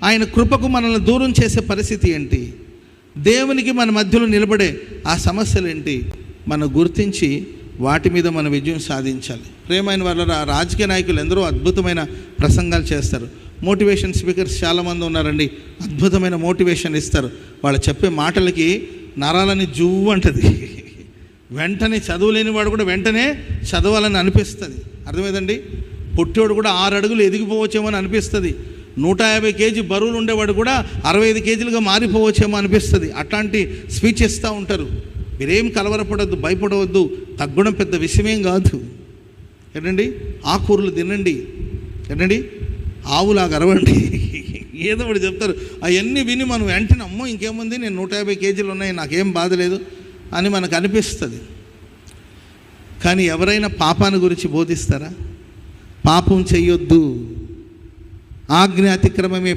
ఆయన కృపకు మనల్ని దూరం చేసే పరిస్థితి ఏంటి, దేవునికి మన మధ్యలో నిలబడే ఆ సమస్యలు ఏంటి, మనం గుర్తించి వాటి మీద మన విజయం సాధించాలి. ప్రియమైన వాళ్ళ రాజకీయ నాయకులు ఎందరో అద్భుతమైన ప్రసంగాలు చేస్తారు. మోటివేషన్ స్పీకర్స్ చాలామంది ఉన్నారండి, అద్భుతమైన మోటివేషన్ ఇస్తారు. వాళ్ళు చెప్పే మాటలకి నరాలని జువ్వు అంటది. వెంటనే చదువులేని వాడు కూడా వెంటనే చదవాలని అనిపిస్తుంది. అర్థమైందండి? పొట్టోడు కూడా 6 అడుగులు ఎదిగిపోవచ్చేమో అని అనిపిస్తుంది. 150 కేజీ బరువులు ఉండేవాడు కూడా 65 కేజీలుగా మారిపోవచ్చేమో అనిపిస్తుంది. అట్లాంటి స్పీచ్ ఇస్తూ ఉంటారు. మీరేం కలవరపడద్దు, భయపడవద్దు, తగ్గడం పెద్ద విషయమేం కాదు. ఏంటండి, ఆకుకూరలు తినండి, ఏంటండి, ఆవులాగా అరవండి, ఏదో ఒకటి చెప్తారు. అవన్నీ విని మనం వెంటనే అమ్మో ఇంకేముంది, నేను 150 కేజీలు ఉన్నాయి, నాకేం బాధ లేదు అని మనకు అనిపిస్తుంది. కానీ ఎవరైనా పాపాన్ని గురించి బోధిస్తారా? పాపం చెయ్యొద్దు, ఆజ్ఞ అతిక్రమమే